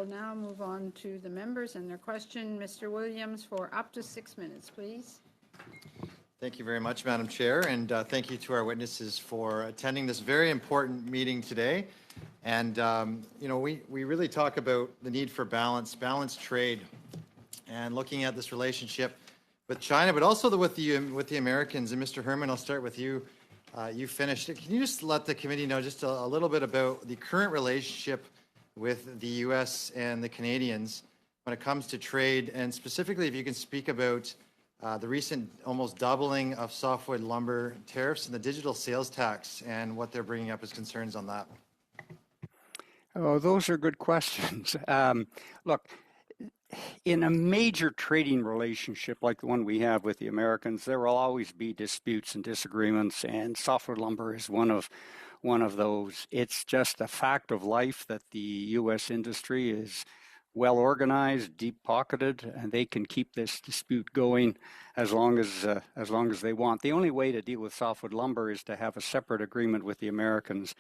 now move on to the members and their question. Mr. Williams, for up to 6 minutes, please. Thank you very much, Madam Chair, and thank you to our witnesses for attending this very important meeting today. And, we really talk about the need for balanced trade, and looking at this relationship with China, but also with the Americans. And Mr. Herman, I'll start with you. You finished it. Can you just let the committee know just a little bit about the current relationship with the U.S. and the Canadians when it comes to trade, and specifically if you can speak about the recent almost doubling of softwood lumber tariffs and the digital sales tax and what they're bringing up as concerns on that? Oh, those are good questions. Look, in a major trading relationship like the one we have with the Americans, there will always be disputes and disagreements, and softwood lumber is one of those. It's just a fact of life that the U.S. industry is well organized, deep pocketed, and they can keep this dispute going as long as they want. The only way to deal with softwood lumber is to have a separate agreement with the Americans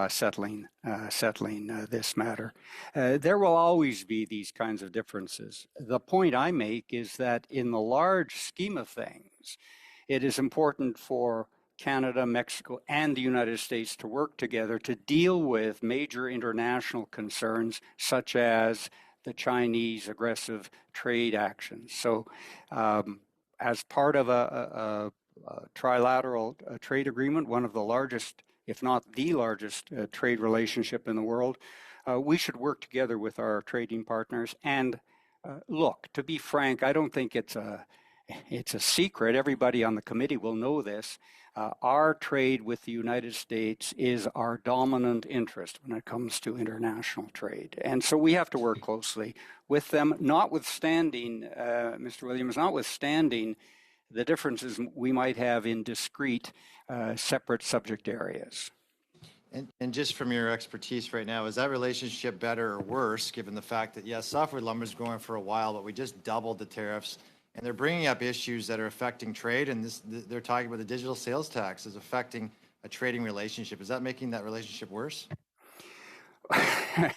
settling this matter. There will always be these kinds of differences. The point I make is that in the large scheme of things, it is important for Canada, Mexico, and the United States to work together to deal with major international concerns such as the Chinese aggressive trade actions. So as part of a trilateral trade agreement, one of the largest, if not the largest trade relationship in the world, we should work together with our trading partners. And look, to be frank, I don't think it's a secret. Everybody on the committee will know this. Our trade with the United States is our dominant interest when it comes to international trade. And so we have to work closely with them, notwithstanding, Mr. Williams, notwithstanding the differences we might have in discrete, separate subject areas. And just from your expertise right now, is that relationship better or worse, given the fact that, yes, softwood lumber is going for a while, but we just doubled the tariffs, and they're bringing up issues that are affecting trade, and they're talking about the digital sales tax is affecting a trading relationship. Is that making that relationship worse?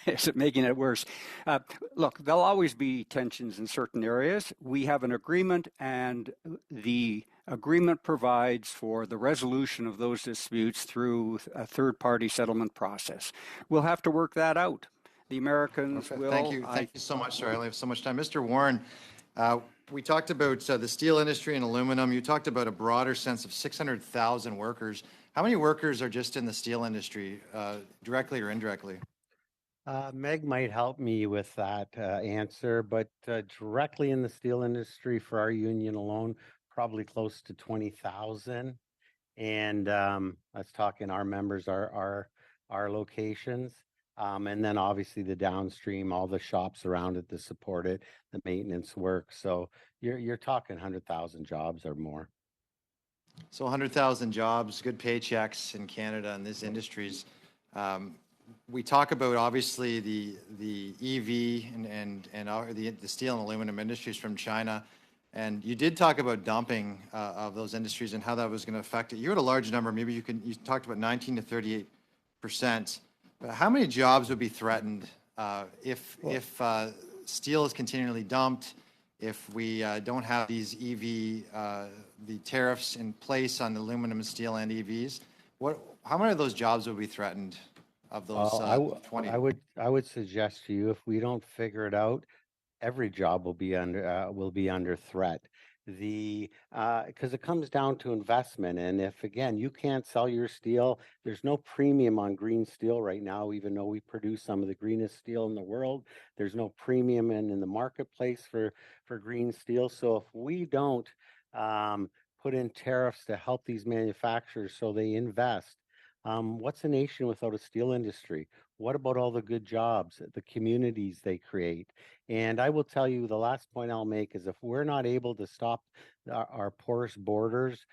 Is it making it worse? Look, there'll always be tensions in certain areas. We have an agreement, and the agreement provides for the resolution of those disputes through a third-party settlement process. We'll have to work that out. The Americans will... Thank you so much, sir. I only have so much time. Mr. Warren, we talked about the steel industry and aluminum. You talked about a broader sense of 600,000 workers. How many workers are just in the steel industry, directly or indirectly? Meg might help me with that answer, but directly in the steel industry for our union alone, probably close to 20,000. And that's talking our members, our locations. And then obviously the downstream, all the shops around it to support it, the maintenance work. So you're talking 100,000 jobs or more. So 100,000 jobs, good paychecks in Canada in these industries. We talk about obviously the EV and the steel and aluminum industries from China, and you did talk about dumping of those industries and how that was going to affect it. You had a large number. Maybe you talked about 19 to 38%. How many jobs would be threatened if steel is continually dumped, if we don't have these the tariffs in place on aluminum, steel, and EVs? How many of those jobs would be threatened of those 20? I would suggest to you, if we don't figure it out, every job will be under threat. Because it comes down to investment, and if again you can't sell your steel, there's no premium on green steel right now, even though we produce some of the greenest steel in the world. There's no premium in the marketplace for green steel. So if we don't put in tariffs to help these manufacturers so they invest, what's a nation without a steel industry? What about all the good jobs, the communities they create? And I will tell you, the last point I'll make is if we're not able to stop our porous borders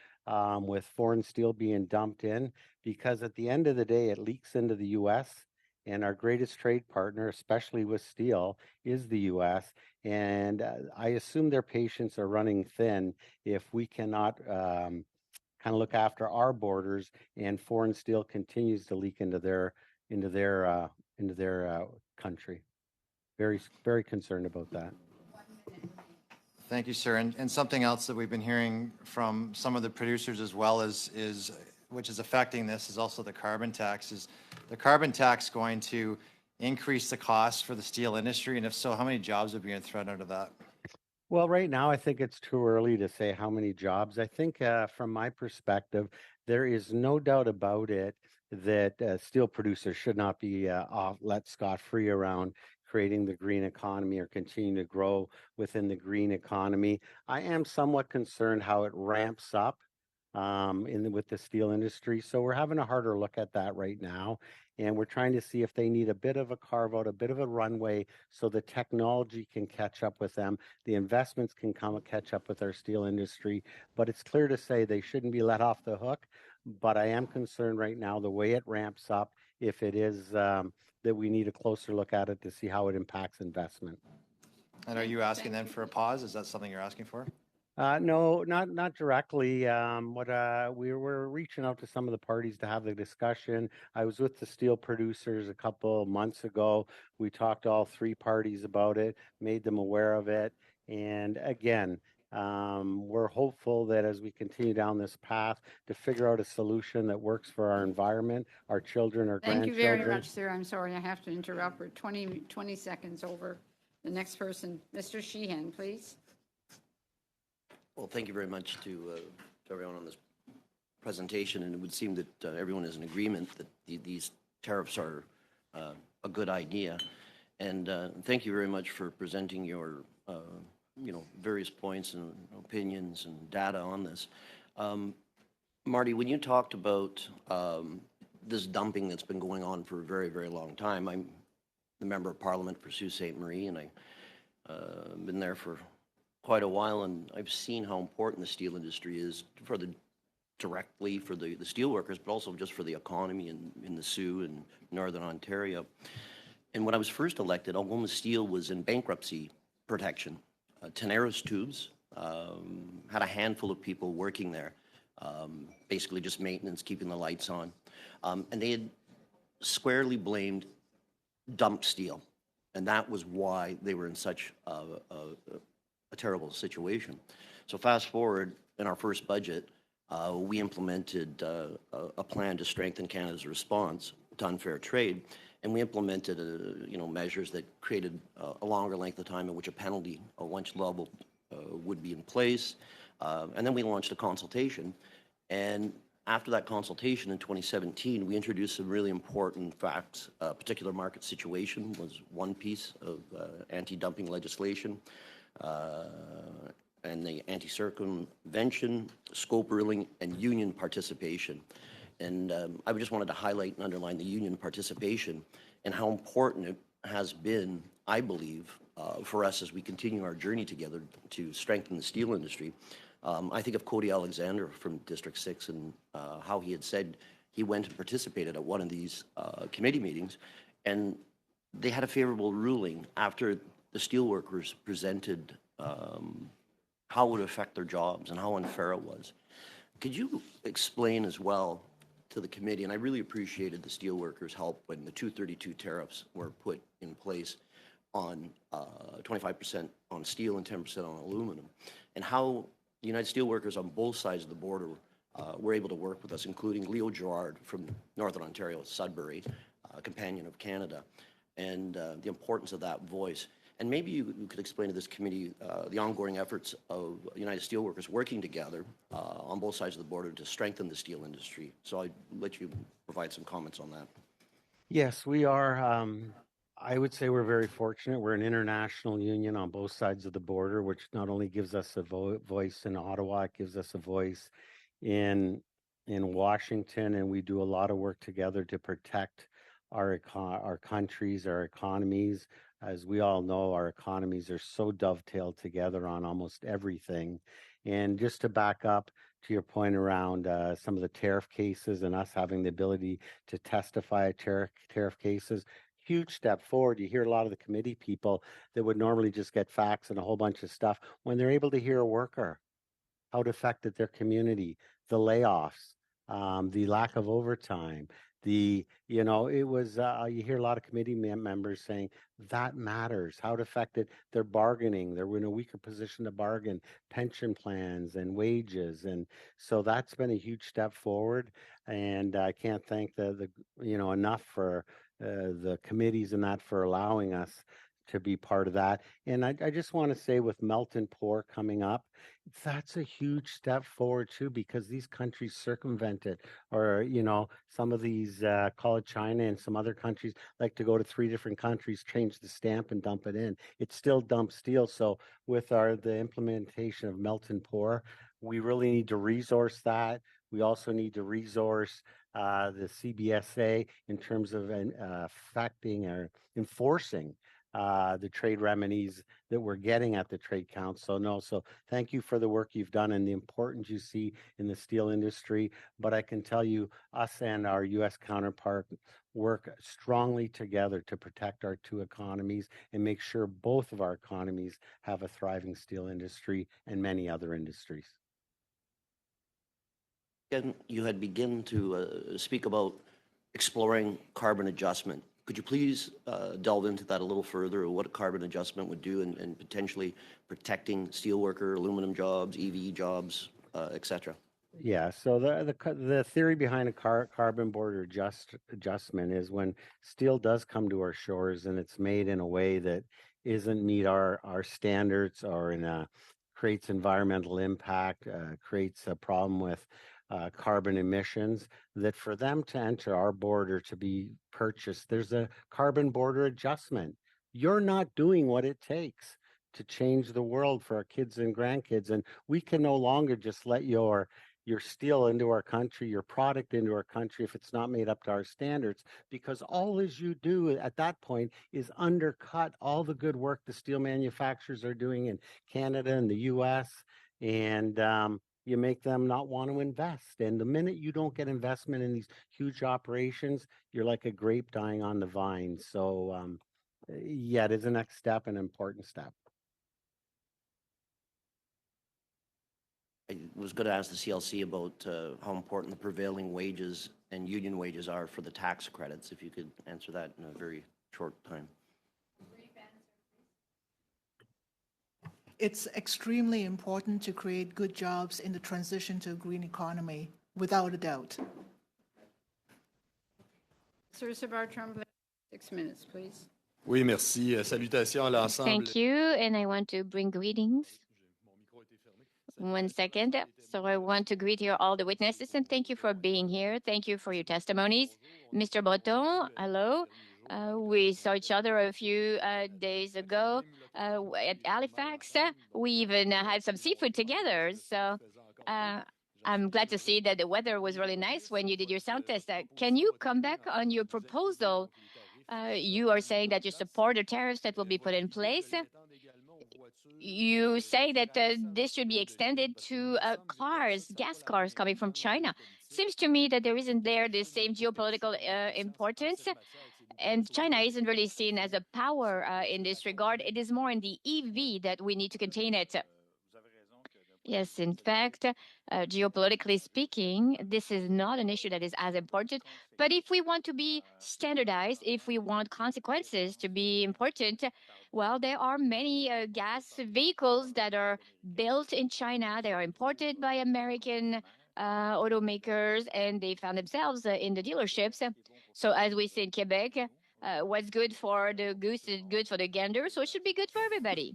with foreign steel being dumped in, because at the end of the day, it leaks into the U.S., and our greatest trade partner, especially with steel, is the U.S. And I assume their patience are running thin if we cannot kind of look after our borders and foreign steel continues to leak into their country. very concerned about that. Thank you, sir. And something else that we've been hearing from some of the producers as well is which is affecting this is also the carbon tax. Is the carbon tax going to increase the cost for the steel industry? And if so, how many jobs are being thrown out of that? Well, right now, I think it's too early to say how many jobs. I think, from my perspective, there is no doubt about it that steel producers should not be let scot-free around creating the green economy or continuing to grow within the green economy. I am somewhat concerned how it ramps up with the steel industry. So we're having a harder look at that right now. And we're trying to see if they need a bit of a carve out, a bit of a runway so the technology can catch up with them. The investments can catch up with our steel industry. But it's clear to say they shouldn't be let off the hook. But I am concerned right now the way it ramps up, if it is that we need a closer look at it to see how it impacts investment. And are you asking then for a pause? Is that something you're asking for? No, not directly. We were reaching out to some of the parties to have the discussion. I was with the steel producers a couple of months ago. We talked to all three parties about it, made them aware of it, and again, we're hopeful that as we continue down this path to figure out a solution that works for our environment, our children, our Thank you grandchildren. very much, sir. I'm sorry I have to interrupt. We're 20 seconds over. The next person, Mr. Sheehan, please. Well, thank you very much to everyone on this presentation, and it would seem that everyone is in agreement that these tariffs are a good idea. And thank you very much for presenting your, various points and opinions and data on this. Marty, when you talked about this dumping that's been going on for a very, very long time, I'm the member of Parliament for Sault Ste. Marie, and I've been there for quite a while, and I've seen how important the steel industry is directly for the steel workers, but also just for the economy in the Sioux and Northern Ontario. And when I was first elected, Algoma Steel was in bankruptcy protection. Tenaris Tubes had a handful of people working there, basically just maintenance, keeping the lights on. And they had squarely blamed dumped steel. And that was why they were in such a terrible situation. So fast forward, in our first budget, we implemented a plan to strengthen Canada's response to unfair trade, and we implemented measures that created a longer length of time in which a penalty, a lunch level, would be in place. And then we launched a consultation, and after that consultation in 2017, we introduced some really important facts. A particular market situation was one piece of anti-dumping legislation. And the anti-circumvention, scope ruling, and union participation. And I just wanted to highlight and underline the union participation and how important it has been, I believe, for us as we continue our journey together to strengthen the steel industry. I think of Cody Alexander from District 6 and how he had said he went and participated at one of these committee meetings, and they had a favorable ruling after the steelworkers presented how it would affect their jobs and how unfair it was. Could you explain as well to the committee, and I really appreciated the steelworkers' help when the 232 tariffs were put in place on 25% on steel and 10% on aluminum, and how the United Steelworkers on both sides of the border were able to work with us, including Leo Gerard from Northern Ontario, Sudbury, Companion of Canada, and the importance of that voice. And maybe you could explain to this committee the ongoing efforts of United Steelworkers working together on both sides of the border to strengthen the steel industry. So I'd let you provide some comments on that. Yes, we are. I would say we're very fortunate. We're an international union on both sides of the border, which not only gives us a voice in Ottawa, it gives us a voice in Washington, and we do a lot of work together to protect our countries, our economies. As we all know, our economies are so dovetailed together on almost everything. And just to back up to your point around some of the tariff cases and us having the ability to testify at tariff cases, huge step forward. You hear a lot of the committee people that would normally just get facts and a whole bunch of stuff when they're able to hear a worker, how it affected their community, the layoffs, the lack of overtime, It was, you hear a lot of committee members saying that matters, how it affected their bargaining. They were in a weaker position to bargain pension plans and wages. And so that's been a huge step forward. And I can't thank enough for the committees and that for allowing us to be part of that. And I just want to say with melt and pour coming up, that's a huge step forward too, because these countries circumvent it, or some of these call it China, and some other countries like to go to 3 different countries, change the stamp and dump it in. It still dumps steel. So with the implementation of melt and pour, we really need to resource that. We also need to resource the CBSA in terms of affecting or enforcing the trade remedies that we're getting at the Trade Council. So thank you for the work you've done and the importance you see in the steel industry. But I can tell you, us and our U.S. counterpart work strongly together to protect our 2 economies and make sure both of our economies have a thriving steel industry and many other industries. Again, you had begun to speak about exploring carbon adjustment. Could you please delve into that a little further, what a carbon adjustment would do and potentially protecting steelworker, aluminum jobs, EV jobs, et cetera? Yeah, so the theory behind a carbon border adjustment is when steel does come to our shores and it's made in a way that isn't meet our standards, or creates environmental impact, creates a problem with carbon emissions, that for them to enter our border to be purchased, there's a carbon border adjustment. You're not doing what it takes to change the world for our kids and grandkids, and we can no longer just let your steel into our country, your product into our country, if it's not made up to our standards, because all as you do at that point is undercut all the good work the steel manufacturers are doing in Canada and the US, and you make them not want to invest. And the minute you don't get investment in these huge operations, you're like a grape dying on the vine. So yeah, it is a next step, an important step. I was going to ask the CLC about how important the prevailing wages and union wages are for the tax credits, if you could answer that in a very short time. It's extremely important to create good jobs in the transition to a green economy, without a doubt. Sir Sabar-Tremblay, 6 minutes, please. Oui, merci. Salutations à l'ensemble. Thank you, and I want to bring greetings. 1 second. So I want to greet here all the witnesses and thank you for being here. Thank you for your testimonies. Mr. Breton, hello. We saw each other a few days ago at Halifax. We even had some seafood together. So I'm glad to see that the weather was really nice when you did your sound test. Can you come back on your proposal? You are saying that you support the tariffs that will be put in place. You say that this should be extended to cars, gas cars coming from China. Seems to me that there isn't the same geopolitical importance, and China isn't really seen as a power in this regard. It is more in the EV that we need to contain it. Yes, in fact, geopolitically speaking, this is not an issue that is as important. But if we want to be standardized, if we want consequences to be important, well, there are many gas vehicles that are built in China. They are imported by American automakers, and they found themselves in the dealerships. So as we say in Quebec, what's good for the goose is good for the gander, so it should be good for everybody.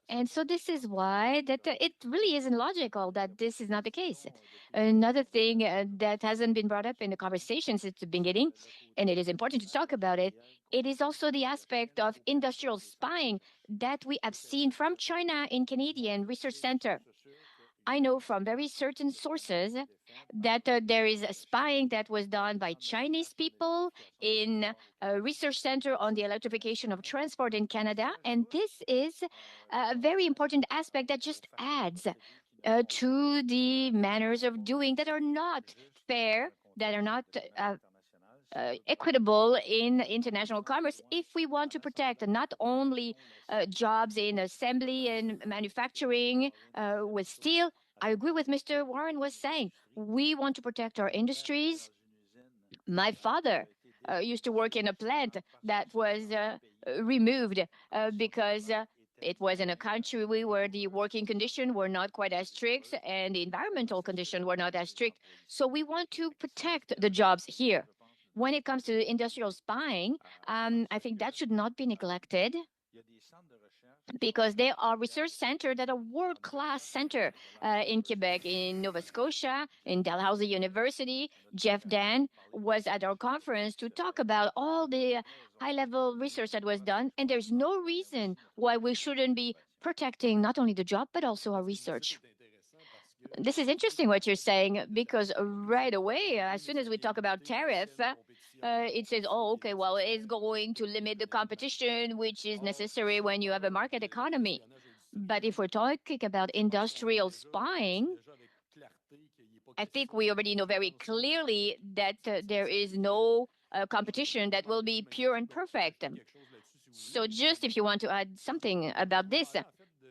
And so this is why that it really isn't logical that this is not the case. Another thing that hasn't been brought up in the conversation since the beginning, and it is important to talk about it, it is also the aspect of industrial spying that we have seen from China in Canadian Research Center. I know from very certain sources that there is a spying that was done by Chinese people in a research center on the electrification of transport in Canada. And this is a very important aspect that just adds to the manners of doing that are not fair, that are not equitable in international commerce if we want to protect not only jobs in assembly and manufacturing with steel. I agree with Mr. Warren was saying. We want to protect our industries. My father used to work in a plant that was removed because it was in a country where the working conditions were not quite as strict and the environmental conditions were not as strict. So we want to protect the jobs here. When it comes to industrial spying, I think that should not be neglected because there are research centers that are world-class center in Quebec, in Nova Scotia, in Dalhousie University. Jeff Dan was at our conference to talk about all the high-level research that was done, and there's no reason why we shouldn't be protecting not only the job, but also our research. This is interesting what you're saying, because right away, as soon as we talk about tariff, it says, oh, okay, well, it's going to limit the competition, which is necessary when you have a market economy. But if we're talking about industrial spying, I think we already know very clearly that there is no competition that will be pure and perfect. So just if you want to add something about this,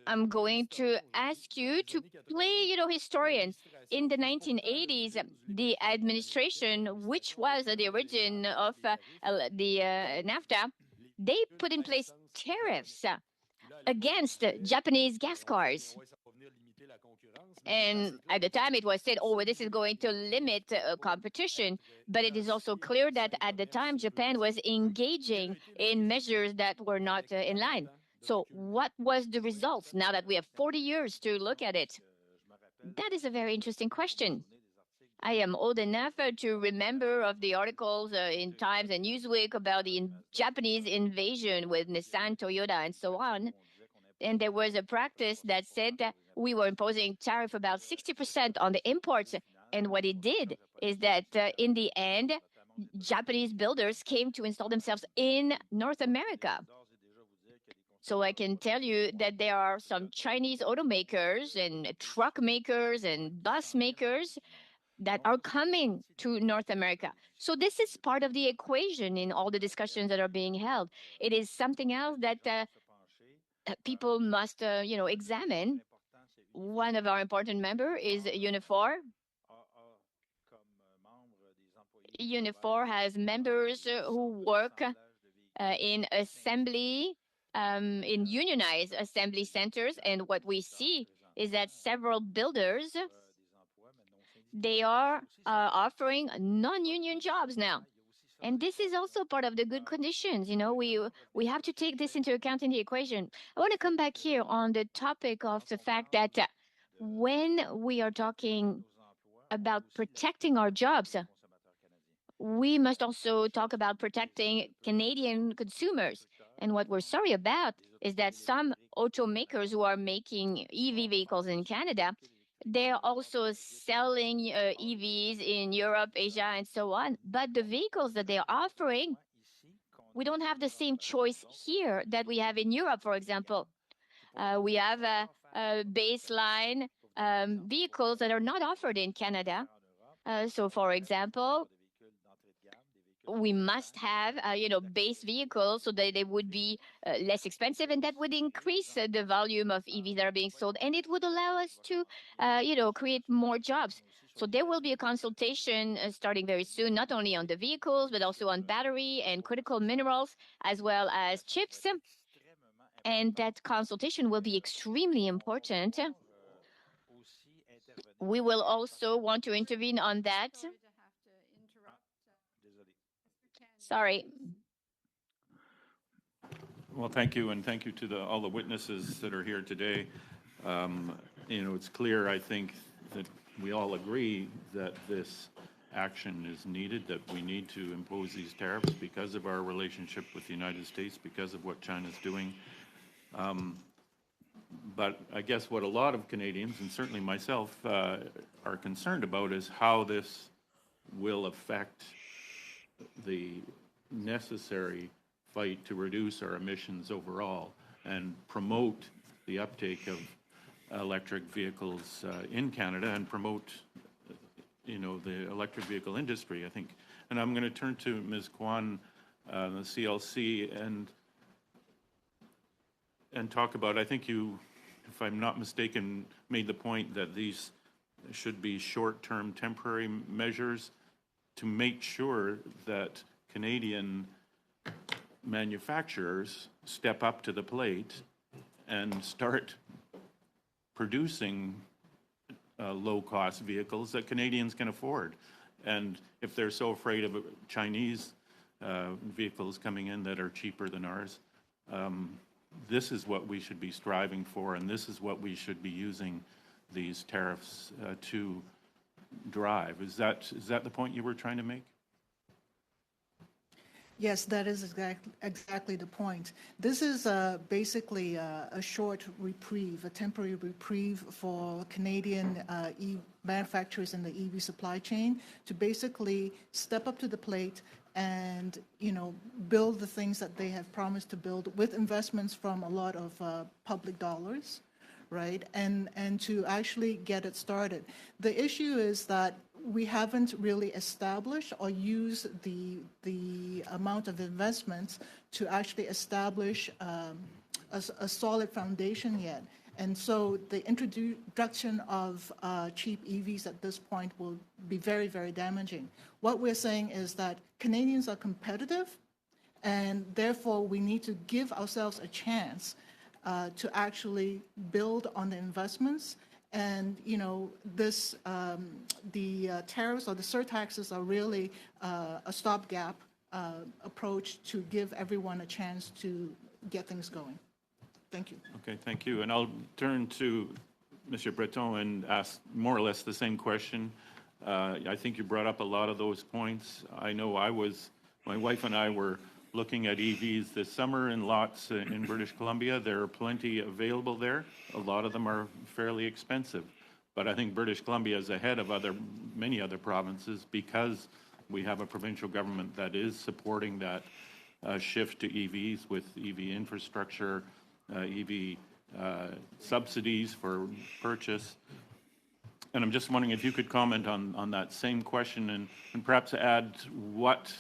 I'm going to ask you to play, historian. In the 1980s, the administration, which was the origin of the NAFTA, they put in place tariffs against Japanese gas cars. And at the time it was said, oh, this is going to limit competition. But it is also clear that at the time Japan was engaging in measures that were not in line. So what was the results now that we have 40 years to look at it? That is a very interesting question. I am old enough to remember of the articles in Times and Newsweek about the Japanese invasion with Nissan, Toyota, and so on. And there was a practice that said that we were imposing tariff about 60% on the imports. And what it did is that in the end, Japanese builders came to install themselves in North America. So I can tell you that there are some Chinese automakers and truck makers and bus makers that are coming to North America. So this is part of the equation in all the discussions that are being held. It is something else that people must, examine. One of our important members is Unifor. Unifor has members who work in assembly, in unionized assembly centers. And what we see is that several builders, they are offering non-union jobs now. And this is also part of the good conditions. We have to take this into account in the equation. I want to come back here on the topic of the fact that when we are talking about protecting our jobs, we must also talk about protecting Canadian consumers. And what we're sorry about is that some automakers who are making EV vehicles in Canada, they're also selling EVs in Europe, Asia, and so on. But the vehicles that they're offering, we don't have the same choice here that we have in Europe, for example. We have baseline vehicles that are not offered in Canada. So, for example, we must have, base vehicles so that they would be less expensive, and that would increase the volume of EVs that are being sold, and it would allow us to, create more jobs. So there will be a consultation starting very soon, not only on the vehicles, but also on battery and critical minerals, as well as chips. And that consultation will be extremely important. We will also want to intervene on that. Sorry. Well, thank you, and thank you to all the witnesses that are here today. It's clear, I think, that we all agree that this action is needed, that we need to impose these tariffs because of our relationship with the United States, because of what China's doing. But I guess what a lot of Canadians, and certainly myself, are concerned about is how this will affect the necessary fight to reduce our emissions overall and promote the uptake of electric vehicles in Canada and promote, the electric vehicle industry, I think. And I'm going to turn to Ms. Kwan, the CLC, and talk about, I think you, if I'm not mistaken, made the point that these should be short-term temporary measures to make sure that Canadian manufacturers step up to the plate and start producing low-cost vehicles that Canadians can afford. And if they're so afraid of Chinese vehicles coming in that are cheaper than ours, this is what we should be striving for, and this is what we should be using these tariffs to drive. Is that the point you were trying to make? Yes, that is exactly the point. This is basically a short reprieve, a temporary reprieve for Canadian manufacturers in the EV supply chain to basically step up to the plate and, build the things that they have promised to build with investments from a lot of public dollars, right? And to actually get it started. The issue is that we haven't really established or used the amount of investments to actually establish a solid foundation yet. And so the introduction of cheap EVs at this point will be very, very damaging. What we're saying is that Canadians are competitive, and therefore we need to give ourselves a chance to actually build on the investments. And, the tariffs or the surtaxes are really a stopgap approach to give everyone a chance to get things going. Thank you. Okay, thank you. And I'll turn to Mr. Breton and ask more or less the same question. I think you brought up a lot of those points. I know my wife and I were looking at EVs this summer in lots in British Columbia. There are plenty available there. A lot of them are fairly expensive. But I think British Columbia is ahead of many other provinces because we have a provincial government that is supporting that shift to EVs with EV infrastructure, EV subsidies for purchase. And I'm just wondering if you could comment on that same question and perhaps add what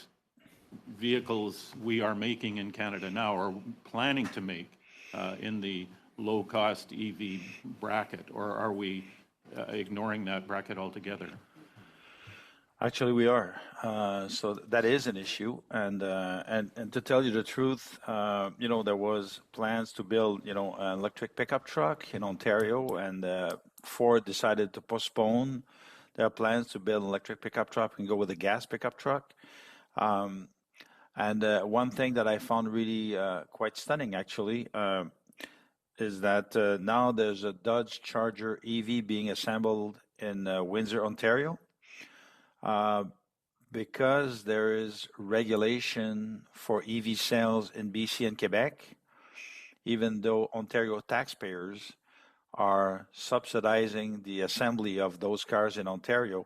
vehicles we are making in Canada now or planning to make in the low-cost EV bracket, or are we ignoring that bracket altogether? Actually, we are. So that is an issue, and to tell you the truth, there was plans to build, an electric pickup truck in Ontario, and Ford decided to postpone their plans to build an electric pickup truck and go with a gas pickup truck. And one thing that I found really quite stunning, actually, is that now there's a Dodge Charger EV being assembled in Windsor, Ontario, because there is regulation for EV sales in BC and Quebec. Even though Ontario taxpayers are subsidizing the assembly of those cars in Ontario,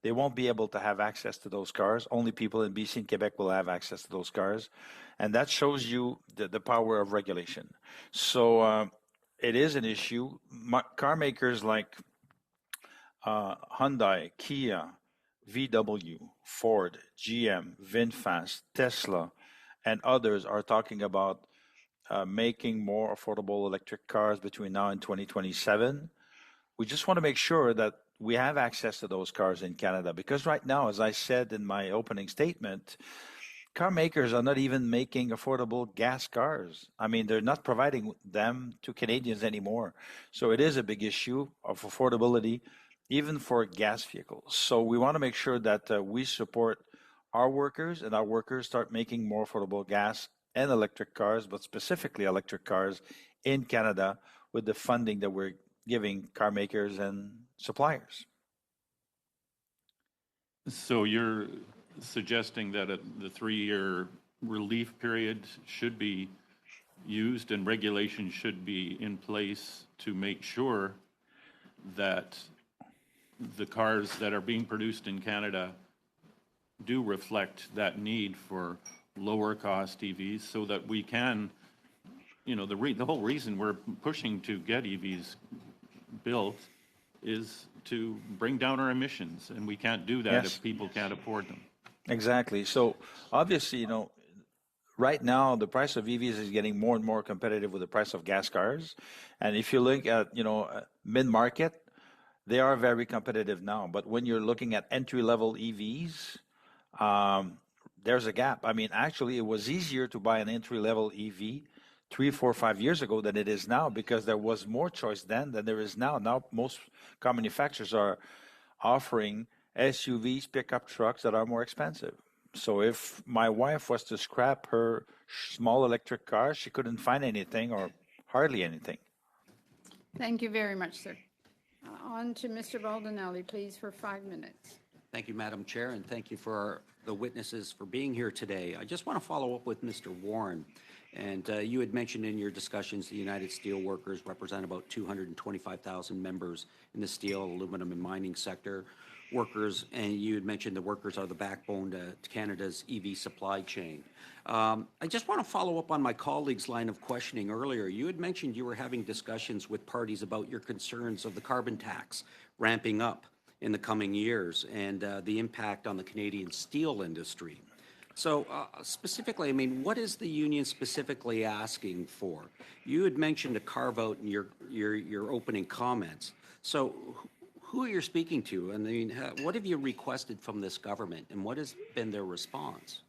they won't be able to have access to those cars. Only people in BC and Quebec will have access to those cars. And that shows you the power of regulation. So it is an issue. Car makers like Hyundai, Kia, VW, Ford, GM, VinFast, Tesla, and others are talking about making more affordable electric cars between now and 2027. We just want to make sure that we have access to those cars in Canada, because right now, as I said in my opening statement, car makers are not even making affordable gas cars. I mean, they're not providing them to Canadians anymore. So it is a big issue of affordability, even for gas vehicles. So we want to make sure that we support our workers, and our workers start making more affordable gas and electric cars, but specifically electric cars in Canada with the funding that we're giving car makers and suppliers. So you're suggesting that the 3-year relief period should be used and regulation should be in place to make sure that the cars that are being produced in Canada do reflect that need for lower cost EVs, so that we can, the whole reason we're pushing to get EVs built is to bring down our emissions, and we can't do that if people can't afford them. Exactly. So obviously, right now the price of EVs is getting more and more competitive with the price of gas cars. And if you look at, mid-market, they are very competitive now. But when you're looking at entry-level EVs, there's a gap. I mean, actually, it was easier to buy an entry-level EV 3, 4, 5 years ago than it is now because there was more choice then than there is now. Now, most car manufacturers are offering SUVs, pickup trucks that are more expensive. So if my wife was to scrap her small electric car, she couldn't find anything or hardly anything. Thank you very much, sir. On to Mr. Baldinelli, please, for 5 minutes. Thank you, Madam Chair, and thank you for the witnesses for being here today. I just want to follow up with Mr. Warren. And you had mentioned in your discussions the United Steelworkers represent about 225,000 members in the steel, aluminum, and mining sector. Workers, and you had mentioned the workers are the backbone to Canada's EV supply chain. I just want to follow up on my colleague's line of questioning earlier. You had mentioned you were having discussions with parties about your concerns of the carbon tax ramping up in the coming years and the impact on the Canadian steel industry. So specifically, I mean, what is the union specifically asking for? You had mentioned a carve out in your opening comments. So who are you speaking to? I mean, what have you requested from this government, and what has been their response?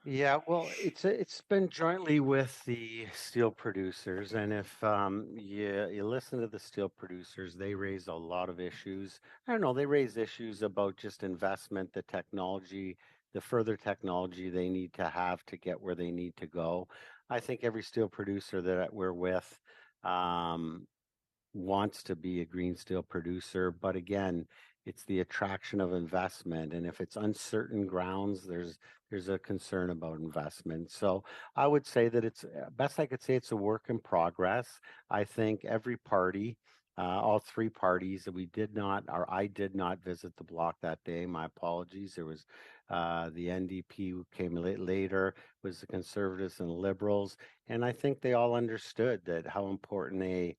Yeah, well, it's been jointly with the steel producers, and if you listen to the steel producers, they raise a lot of issues. I don't know, they raise issues about just investment, the technology, the further technology they need to have to get where they need to go. I think every steel producer that we're with um, wants to be a green steel producer, but again, it's the attraction of investment, and if it's uncertain grounds, there's a concern about investment. So I would say that it's best I could say it's a work in progress. I think every party, all three parties, that we did not, or I did not visit the block that day. My apologies. There was the NDP who came later, was the Conservatives and Liberals, and I think they all understood that how important a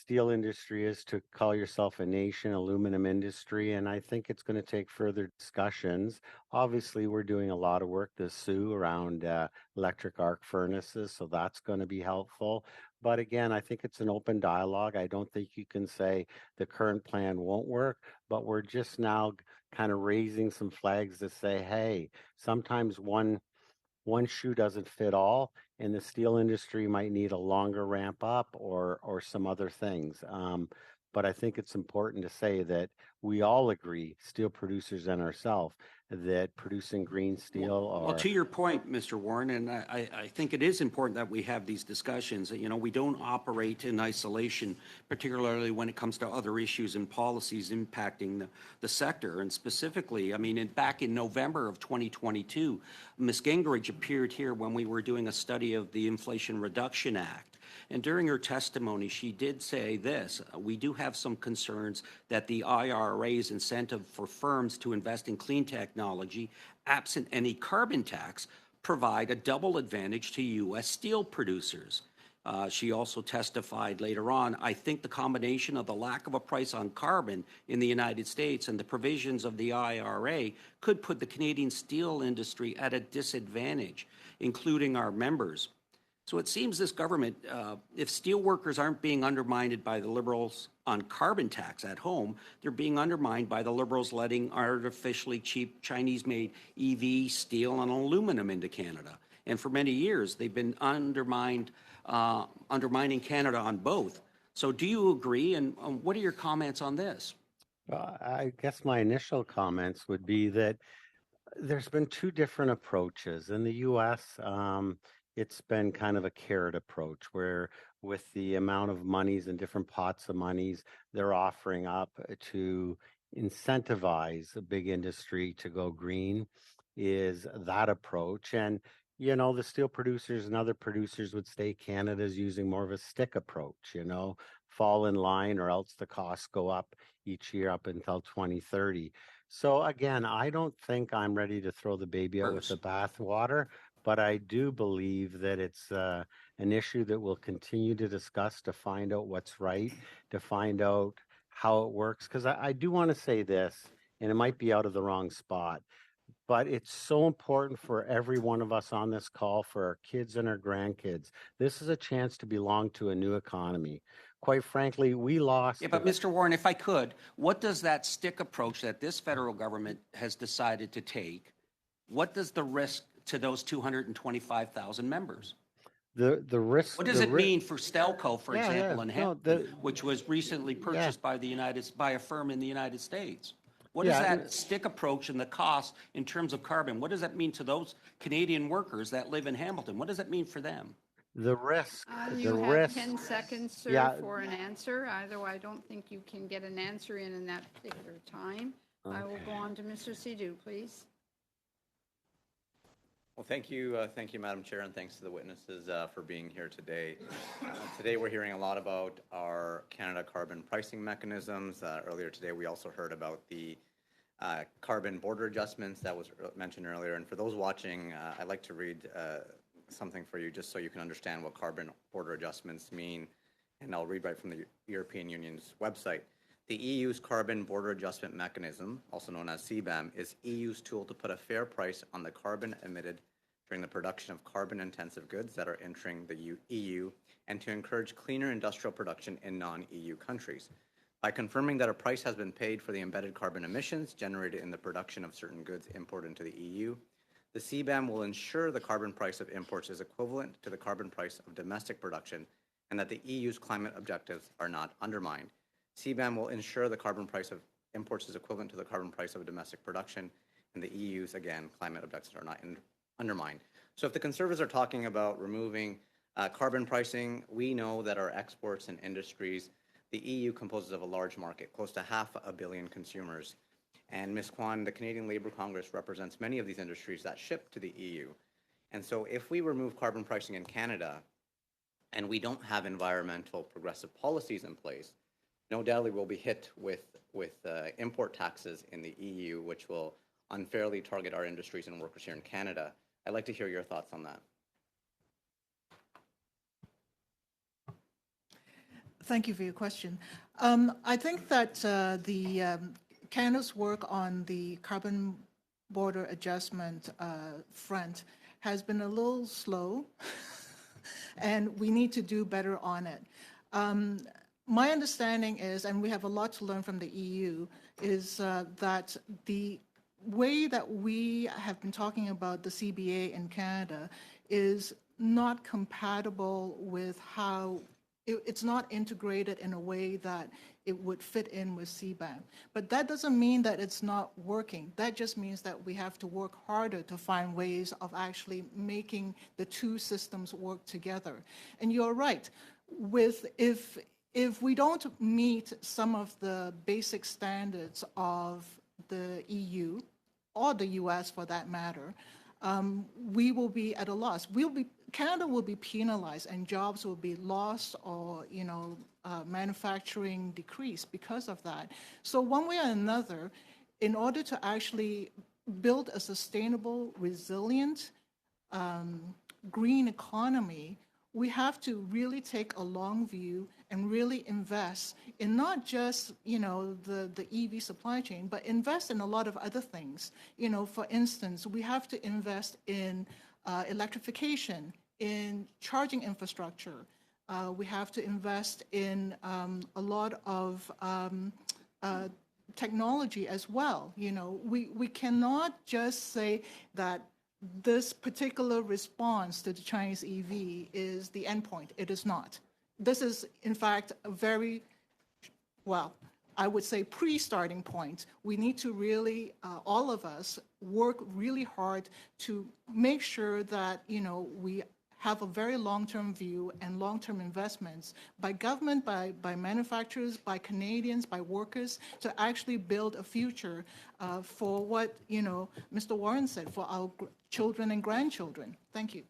steel industry is to call yourself a nation, aluminum industry, and I think it's going to take further discussions. Obviously, we're doing a lot of work this Sue around electric arc furnaces, so that's going to be helpful. But again, I think it's an open dialogue. I don't think you can say the current plan won't work, but we're just now kind of raising some flags to say, hey, sometimes one shoe doesn't fit all, and the steel industry might need a longer ramp up or some other things. But I think it's important to say that we all agree, steel producers and ourselves, that producing green steel Well, to your point, Mr. Warren, and I think it is important that we have these discussions. You know, we don't operate in isolation, particularly when it comes to other issues and policies impacting the sector. And specifically, I mean, back in November of 2022, Ms. Gingrich appeared here when we were doing a study of the Inflation Reduction Act. And during her testimony, she did say this: we do have some concerns that the IRA's incentive for firms to invest in clean technology, absent any carbon tax, provide a double advantage to U.S. steel producers. She also testified later on, I think the combination of the lack of a price on carbon in the United States and the provisions of the IRA could put the Canadian steel industry at a disadvantage, including our members. So it seems this government, if steel workers aren't being undermined by the Liberals on carbon tax at home, they're being undermined by the Liberals letting artificially cheap Chinese-made EV, steel, and aluminum into Canada. And for many years, they've been undermining Canada on both. So do you agree, and what are your comments on this? I guess my initial comments would be that there's been two different approaches. In the US, it's been kind of a carrot approach where, with the amount of monies and different pots of monies, they're offering up to incentivize a big industry to go green, is that approach. And, you know, the steel producers and other producers would say Canada's using more of a stick approach, you know, fall in line or else the costs go up each year up until 2030. So again, I don't think I'm ready to throw the baby out with the bathwater, but I do believe that it's an issue that we'll continue to discuss to find out what's right, to find out how it works. Because I do want to say this, and it might be out of the wrong spot, but it's so important for every one of us on this call, for our kids and our grandkids. This is a chance to belong to a new economy. quite frankly, we lost. Yeah, but Mr. Warren, if I could, what does that stick approach that this federal government has decided to take, what does the risk to those 225,000 members? The risk. What does it mean for Stelco, for Yeah, example, yeah. in No, Hamilton, which was recently purchased by by a firm in the United States? What is Yeah, that stick approach and the cost in terms of carbon? What does that mean to those Canadian workers that live in Hamilton? What does that mean for them? the risk. You The have risk. 10 seconds, sir, Yeah. for an answer. Either I don't think you can get an answer in that particular time. I will go on to Mr. Sidhu, please. Well, thank you, Madam Chair, and thanks to the witnesses for being here today. Today, we're hearing a lot about our Canada carbon pricing mechanisms. Earlier today, we also heard about the carbon border adjustments that was mentioned earlier. And for those watching, I'd like to read something for you just so you can understand what carbon border adjustments mean. And I'll read right from the European Union's website. The EU's carbon border adjustment mechanism, also known as CBAM, is EU's tool to put a fair price on the carbon emitted during the production of carbon-intensive goods that are entering the EU and to encourage cleaner industrial production in non-EU countries. By confirming that a price has been paid for the embedded carbon emissions generated in the production of certain goods imported into the EU, the CBAM will ensure the carbon price of imports is equivalent to the carbon price of domestic production and that the EU's climate objectives are not undermined. CBAM will ensure the carbon price of imports is equivalent to the carbon price of domestic production, and the EU's, again, climate objectives are not undermined. So if the Conservatives are talking about removing carbon pricing, we know that our exports and industries, the EU composes of a large market, close to 500 million consumers. And Ms. Kwan, the Canadian Labour Congress represents many of these industries that ship to the EU. And so if we remove carbon pricing in Canada and we don't have environmental progressive policies in place, no doubt we will be hit with import taxes in the EU, which will unfairly target our industries and workers here in Canada. I'd like to hear your thoughts on that. Thank you for your question. I think that Canada's work on the carbon border adjustment front has been a little slow, and we need to do better on it. My understanding is, and we have a lot to learn from the EU, is that the way that we have been talking about the CBA in Canada is not compatible with how it's not integrated in a way that it would fit in with CBAM. But that doesn't mean that it's not working. That just means that we have to work harder to find ways of actually making the two systems work together. And you're right. If we don't meet some of the basic standards of the EU, or the US for that matter, we will be at a loss. Canada will be penalized and jobs will be lost or, manufacturing decreased because of that. So one way or another, in order to actually build a sustainable, resilient, green economy, we have to really take a long view and really invest in not just, the EV supply chain, but invest in a lot of other things. For instance, we have to invest in electrification, in charging infrastructure. We have to invest in a lot of technology as well. We cannot just say that this particular response to the Chinese EV is the endpoint. It is not. This is, in fact, a very, I would say pre-starting point. We need to really, all of us, work really hard to make sure that, we have a very long-term view and long-term investments by government, by manufacturers, by Canadians, by workers, to actually build a future for what, Mr. Warren said, for our children and grandchildren. Thank you.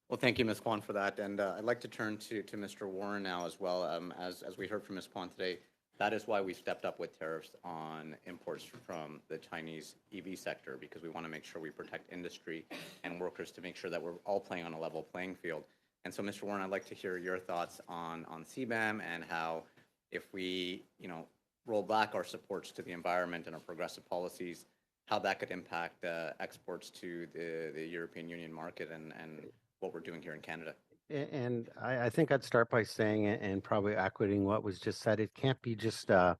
Well, thank you, Ms. Kwan, for that. And I'd like to turn to Mr. Warren now as well. As we heard from Ms. Kwan today, that is why we stepped up with tariffs on imports from the Chinese EV sector, because we want to make sure we protect industry and workers to make sure that we're all playing on a level playing field. And so, Mr. Warren, I'd like to hear your thoughts on CBAM and how, if we, roll back our supports to the environment and our progressive policies, how that could impact exports to the European Union market and what we're doing here in Canada. And I think I'd start by saying, and probably echoing what was just said, it can't be just a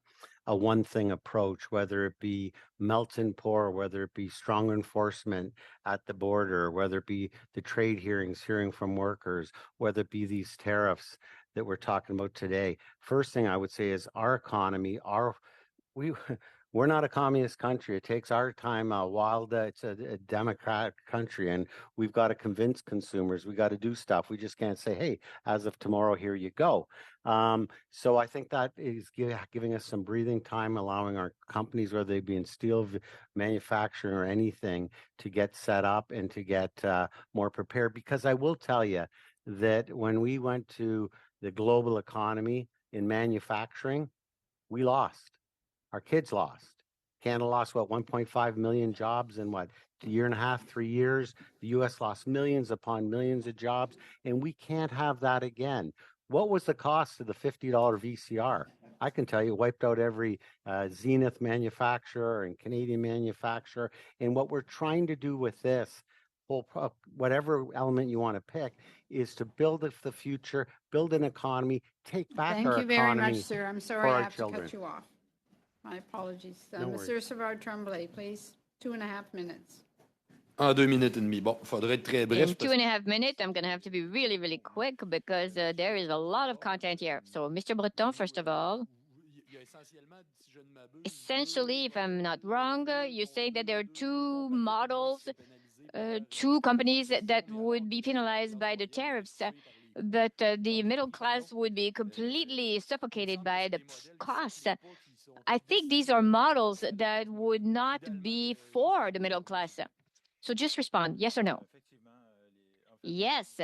one thing approach, whether it be melt and pour, whether it be strong enforcement at the border, whether it be the trade hearings, hearing from workers, whether it be these tariffs that we're talking about today. First thing I would say is our economy, we we're not a communist country. It takes our time a while. It's a democratic country, and we've got to convince consumers. We got to do stuff. We just can't say, "Hey, as of tomorrow, here you go." So I think that is giving us some breathing time, allowing our companies, whether they be in steel manufacturing or anything, to get set up and to get more prepared. Because I will tell you that when we went to the global economy in manufacturing, we lost. Our kids lost. Canada lost, what, 1.5 million jobs in what, a year and a half, 3 years? The U.S. lost millions upon millions of jobs, and we can't have that again. What was the cost of the $50 VCR? I can tell you, wiped out every Zenith manufacturer and Canadian manufacturer. And what we're trying to do with this, whatever element you want to pick, is to build the future, build an economy, take back Thank our you very much, economy sir. I'm for sorry I our have to children. cut you off. My apologies. No Monsieur worries. Savard-Tremblay, please. 2.5 minutes. En 2 minutes et demie. Bon, faudrait être très bref. In 2.5 minutes, I'm going to have to be really, really quick because there is a lot of content here. So, Mr. Breton, first of all, essentially, if I'm not wrong, you say that there are two models, two companies that would be penalized by the tariffs, but the middle class would be completely suffocated by the costs. I think these are models that would not be for the middle class. So just respond, yes or no? Yes.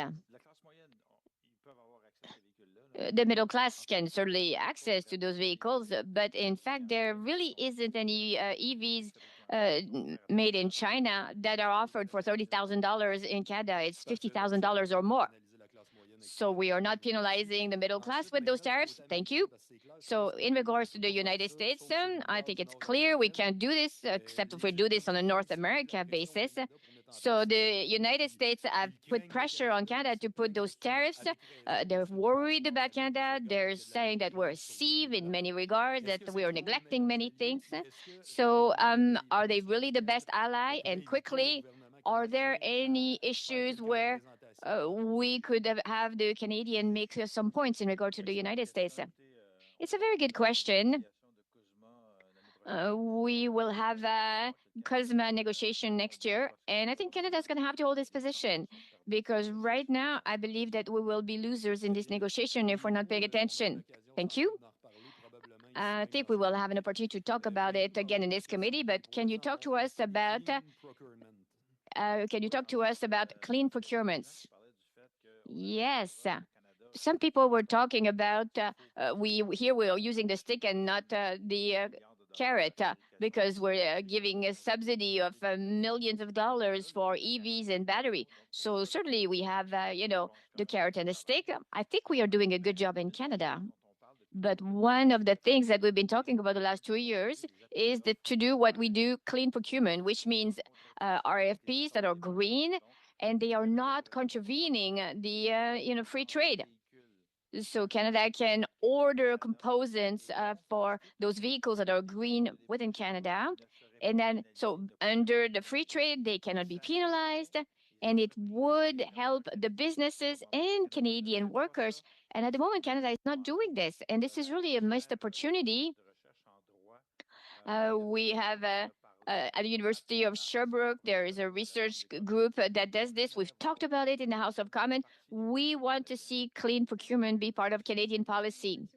The middle class can certainly access to those vehicles, but in fact, there really isn't any EVs made in China that are offered for $30,000 in Canada. It's $50,000 or more. So we are not penalizing the middle class with those tariffs. Thank you. So in regards to the United States, I think it's clear we can't do this except if we do this on a North America basis. So the United States have put pressure on Canada to put those tariffs. They're worried about Canada. They're saying that we're a sieve in many regards, that we are neglecting many things. So are they really the best ally? And quickly, are there any issues where we could have the Canadian make some points in regard to the United States? It's a very good question. We will have a CUSMA negotiation next year, and I think Canada is going to have to hold its position because right now I believe that we will be losers in this negotiation if we're not paying attention. Thank you. I think we will have an opportunity to talk about it again in this committee, but can you talk to us about clean procurements? Yes. Some people were talking about we are using the stick and not the carrot because we're giving a subsidy of millions of dollars for EVs and battery. So certainly we have the carrot and the stick. I think we are doing a good job in Canada. But one of the things that we've been talking about the last 2 years is to do what we do, clean procurement, which means RFPs that are green and they are not contravening the free trade. So Canada can order components for those vehicles that are green within Canada. And then, so under the free trade, they cannot be penalized. And it would help the businesses and Canadian workers. And at the moment, Canada is not doing this. And this is really a missed opportunity. We have at the University of Sherbrooke, there is a research group that does this. We've talked about it in the House of Commons. We want to see clean procurement be part of Canadian policy. 2.5 minutes,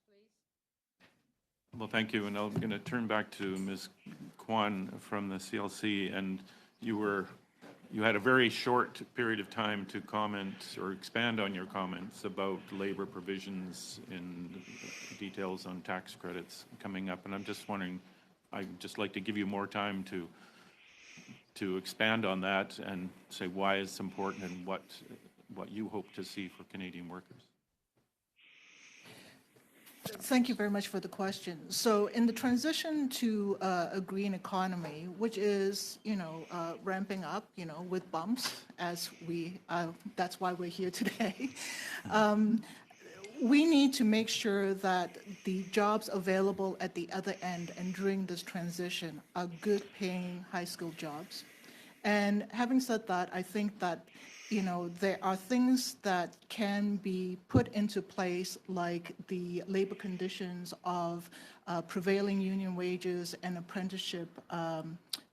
please. Well, thank you. And I'm going to turn back to Ms. Kwan from the CLC. And you had a very short period of time to comment or expand on your comments about labor provisions and details on tax credits coming up. And I'm just wondering, I'd just like to give you more time to expand on that and say why it's important and what you hope to see for Canadian workers. Thank you very much for the question. So in the transition to a green economy, which is, ramping up, with bumps, as that's why we're here today, we need to make sure that the jobs available at the other end and during this transition are good paying, high skilled jobs. And having said that, I think that there are things that can be put into place, like the labor conditions of prevailing union wages and apprenticeship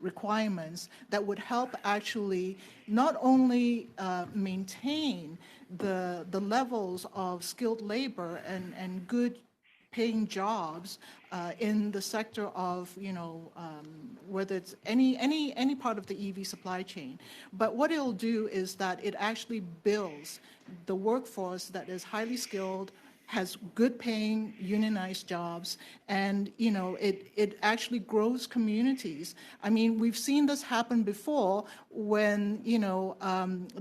requirements that would help actually not only maintain the levels of skilled labor and good paying jobs in the sector of, whether it's any part of the EV supply chain. But what it'll do is that it actually builds the workforce that is highly skilled, has good paying unionized jobs, and it actually grows communities. I mean, we've seen this happen before when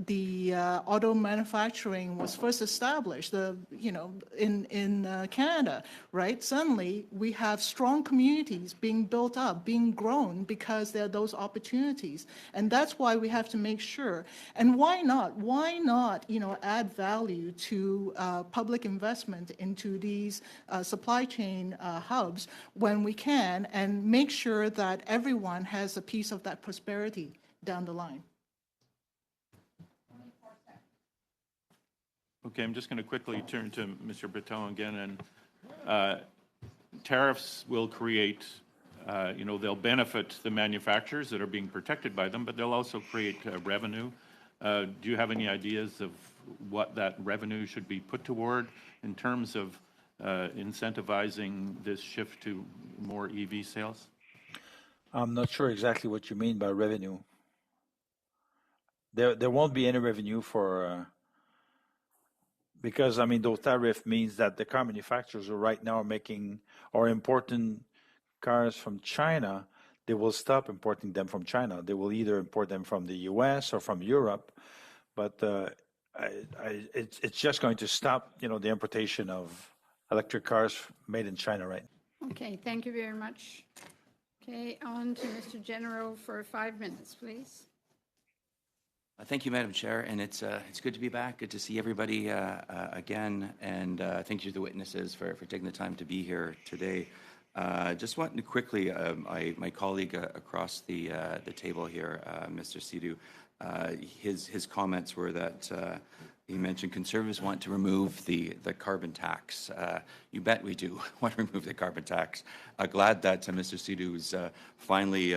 the auto manufacturing was first established, in Canada, right? Suddenly we have strong communities being built up, being grown because there are those opportunities, and that's why we have to make sure. And why not add value to public investment into these supply chain hubs when we can, and make sure that everyone has a piece of that prosperity down the line. Okay, I'm just going to quickly turn to Mr. Breton again, and tariffs will create, they'll benefit the manufacturers that are being protected by them, but they'll also create revenue. Do you have any ideas of what that revenue should be put toward in terms of incentivizing this shift to more EV sales? I'm not sure exactly what you mean by revenue. There won't be any revenue for because those tariff means that the car manufacturers are right now making or importing cars from China. They will stop importing them from China. They will either import them from the U.S. or from Europe, but it's just going to stop, the importation of electric cars made in China, right? Okay, thank you very much. Okay, on to Mr. General for 5 minutes, please. Thank you, Madam Chair, and it's good to be back. Good to see everybody again, and thank you to the witnesses for taking the time to be here today. Just wanted to quickly, my colleague across the table here, Mr. Sidhu, his comments were that he mentioned Conservatives want to remove the carbon tax. You bet we do want to remove the carbon tax. Glad that Mr. Sidhu's finally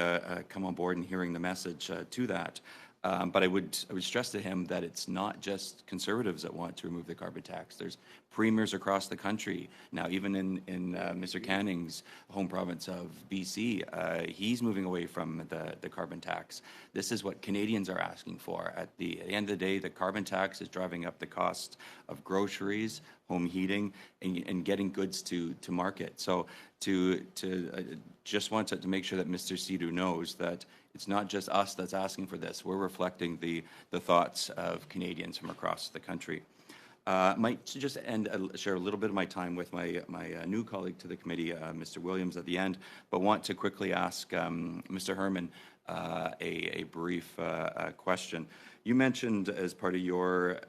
come on board and hearing the message to that. But I would stress to him that it's not just Conservatives that want to remove the carbon tax. There's premiers across the country now, even in Mr. Canning's home province of BC. He's moving away from the carbon tax. This is what Canadians are asking for. At the end of the day, the carbon tax is driving up the cost of groceries, home heating, and getting goods to market. So just want to make sure that Mr. Sidhu knows that it's not just us that's asking for this. We're reflecting the thoughts of Canadians from across the country. Might just share a little bit of my time with my new colleague to the committee, Mr. Williams, at the end, but want to quickly ask Mr. Herman a brief question. You mentioned as part of your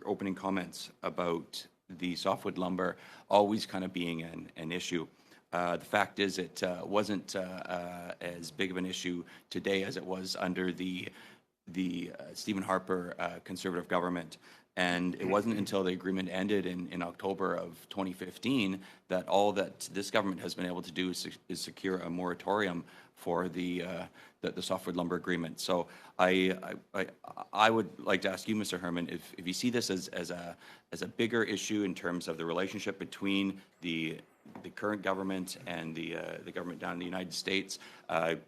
opening comments about the softwood lumber always kind of being an issue. The fact is it wasn't as big of an issue today as it was under the Stephen Harper Conservative government. And it wasn't until the agreement ended in October of 2015 that all that this government has been able to do is secure a moratorium for the softwood lumber agreement. So I would like to ask you, Mr. Herman, if you see this as a bigger issue in terms of the relationship between the current government and the government down in the United States,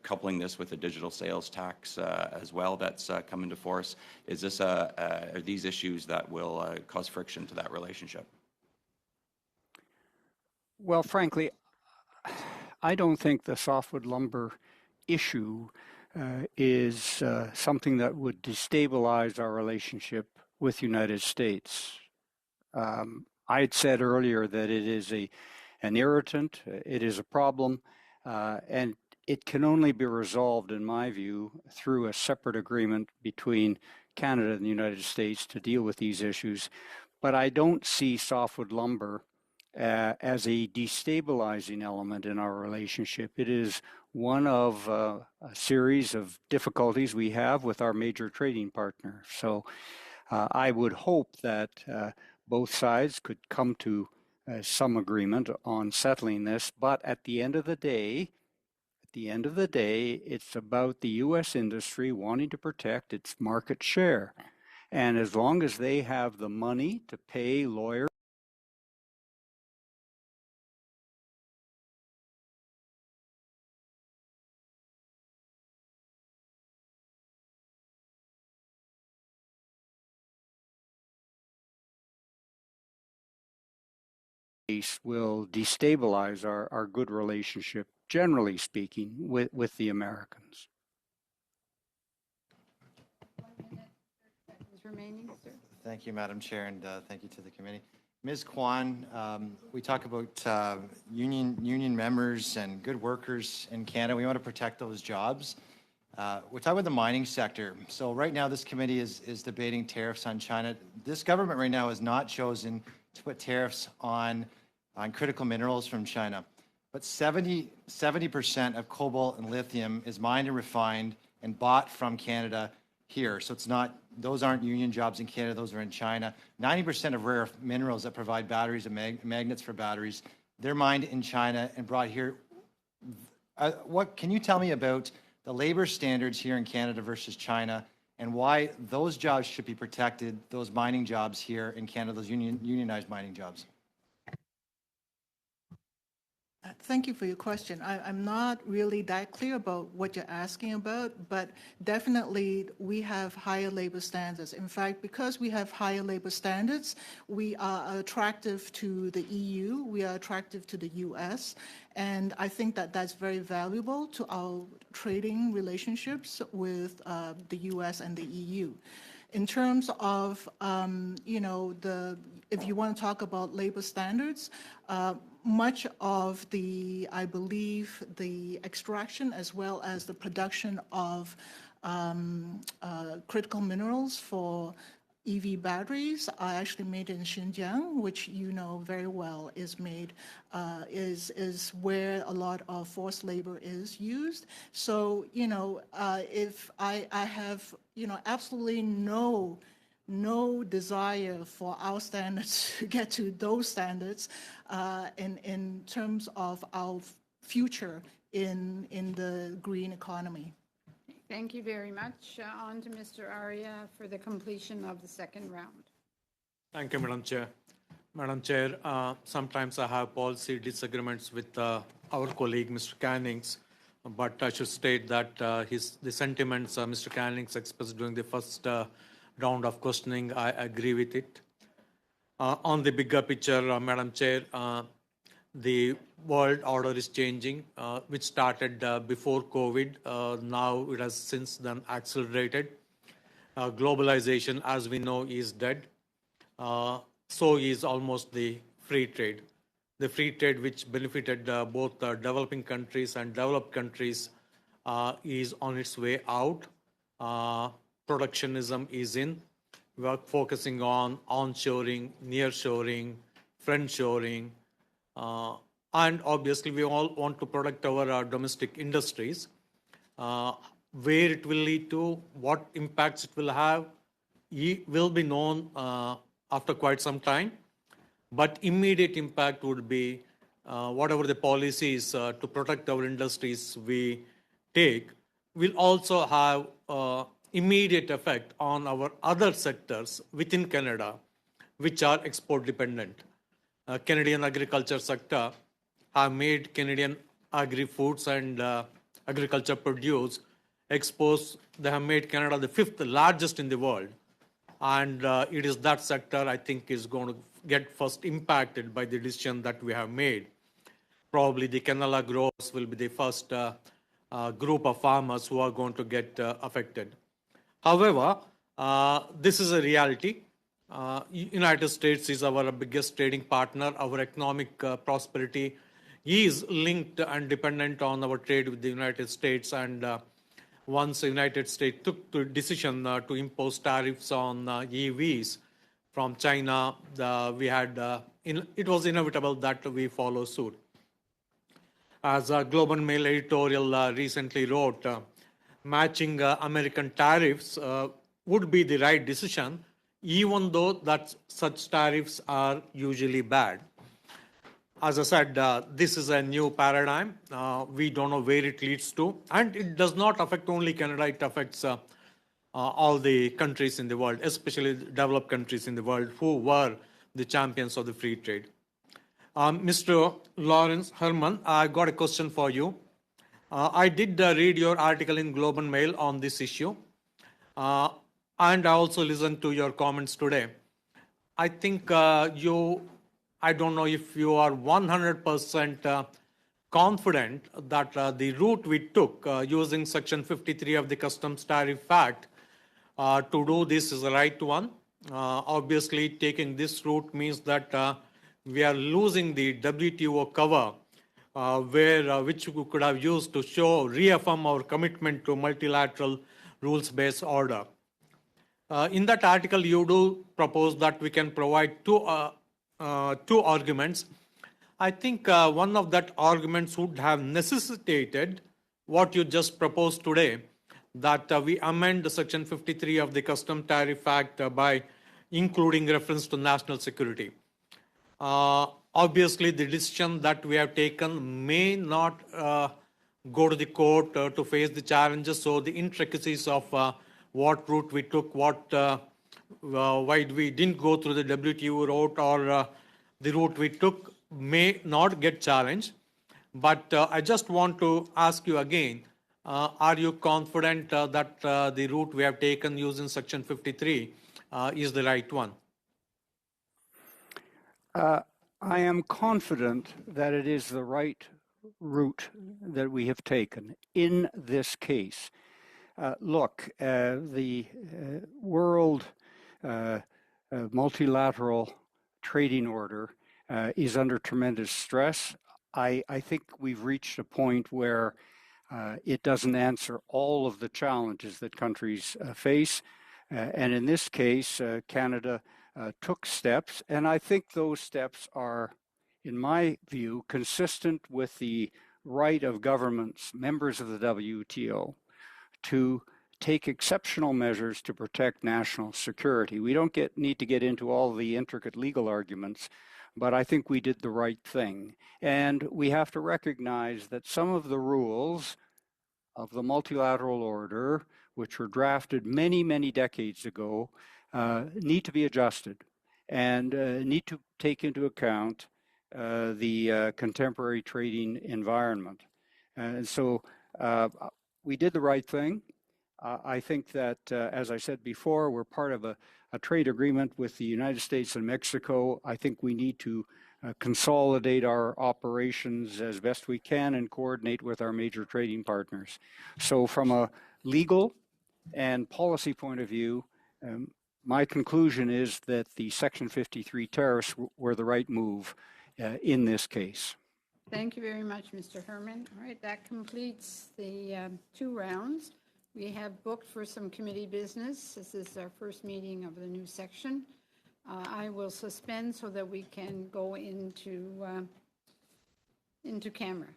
coupling this with a digital sales tax as well that's come into force. Is this are these issues that will cause friction to that relationship? Well, frankly, I don't think the softwood lumber issue is something that would destabilize our relationship with the United States. I had said earlier that it is an irritant. It is a problem, and it can only be resolved, in my view, through a separate agreement between Canada and the United States to deal with these issues. But I don't see softwood lumber as a destabilizing element in our relationship. It is one of a series of difficulties we have with our major trading partner. So I would hope that both sides could come to some agreement on settling this. But at the end of the day, it's about the U.S. industry wanting to protect its market share. And as long as they have the money to pay lawyers, will destabilize our good relationship, generally speaking, with the Americans. Remaining, sir. Thank you, Madam Chair, and thank you to the committee. Ms. Kwan, we talk about union members and good workers in Canada. We want to protect those jobs. We're talking about the mining sector. So right now, this committee is debating tariffs on China. This government right now has not chosen to put tariffs on critical minerals from China. But 70% of cobalt and lithium is mined and refined and bought from Canada here. So it's not, those aren't union jobs in Canada, those are in China. 90% of rare minerals that provide batteries and magnets for batteries, they're mined in China and brought here. What can you tell me about the labor standards here in Canada versus China, and why those jobs should be protected, those mining jobs here in Canada, those unionized mining jobs? Thank you for your question. I'm not really that clear about what you're asking about, but definitely we have higher labor standards. In fact, because we have higher labor standards, we are attractive to the EU, we are attractive to the US, and I think that that's very valuable to our trading relationships with the US and the EU. In terms of, if you want to talk about labor standards, much of the, I believe, the extraction as well as the production of critical minerals for EV batteries are actually made in Xinjiang, which you know very well is made, is where a lot of forced labor is used. So, if I have, absolutely no desire for our standards to get to those standards in terms of our future in the green economy. Thank you very much. On to Mr. Arya for the completion of the second round. Thank you, Madam Chair. Madam Chair, sometimes I have policy disagreements with our colleague, Mr. Cannings, but I should state that the sentiments Mr. Cannings expressed during the first round of questioning, I agree with it. On the bigger picture, Madam Chair, the world order is changing, which started before COVID. Now it has since then accelerated. Globalization, as we know, is dead. So is almost the free trade. The free trade, which benefited both developing countries and developed countries, is on its way out. Protectionism is in. We are focusing on onshoring, nearshoring, friendshoring, and obviously we all want to protect our domestic industries. Where it will lead to, what impacts it will have, will be known after quite some time. But immediate impact would be whatever the policies to protect our industries we take will also have immediate effect on our other sectors within Canada, which are export dependent. Canadian agriculture sector have made Canadian agri-foods and agriculture produce exports. They have made Canada the 5th largest in the world. And it is that sector, I think, is going to get first impacted by the decision that we have made. Probably the canola growers will be the first group of farmers who are going to get affected. However, this is a reality. United States is our biggest trading partner. Our economic prosperity is linked and dependent on our trade with the United States. And once the United States took the decision to impose tariffs on EVs from China, it was inevitable that we follow suit. As a Global Mail editorial recently wrote, matching American tariffs would be the right decision, even though that such tariffs are usually bad. As I said, this is a new paradigm. We don't know where it leads to, and it does not affect only Canada. It affects all the countries in the world, especially the developed countries in the world who were the champions of the free trade. Mr. Lawrence Herman, I got a question for you. I did read your article in Globe and Mail on this issue, and I also listened to your comments today. I think I don't know if you are 100% confident that the route we took using Section 53 of the Customs Tariff Act to do this is the right one. Obviously, taking this route means that we are losing the WTO cover, which we could have used to reaffirm our commitment to multilateral rules-based order. In that article, you do propose that we can provide two arguments. I think one of that arguments would have necessitated what you just proposed today, that we amend Section 53 of the Customs Tariff Act by including reference to national security. Obviously, the decision that we have taken may not go to the court to face the challenges. So the intricacies of what route we took, why we didn't go through the WTO route or the route we took may not get challenged. But I just want to ask you again, are you confident that the route we have taken using Section 53 is the right one? I am confident that it is the right route that we have taken in this case. Look, the world multilateral trading order is under tremendous stress. I think we've reached a point where it doesn't answer all of the challenges that countries face. And in this case, Canada took steps, and I think those steps are, in my view, consistent with the right of governments, members of the WTO, to take exceptional measures to protect national security. We don't need to get into all the intricate legal arguments, but I think we did the right thing. And we have to recognize that some of the rules of the multilateral order, which were drafted many, many decades ago, need to be adjusted and need to take into account the contemporary trading environment. And so we did the right thing. I think that, as I said before, we're part of a trade agreement with the United States and Mexico. I think we need to consolidate our operations as best we can and coordinate with our major trading partners. So from a legal and policy point of view, my conclusion is that the Section 53 tariffs were the right move in this case. Thank you very much, Mr. Herman. All right, that completes the 2 rounds. We have booked for some committee business. This is our first meeting of the new section. I will suspend so that we can go into camera.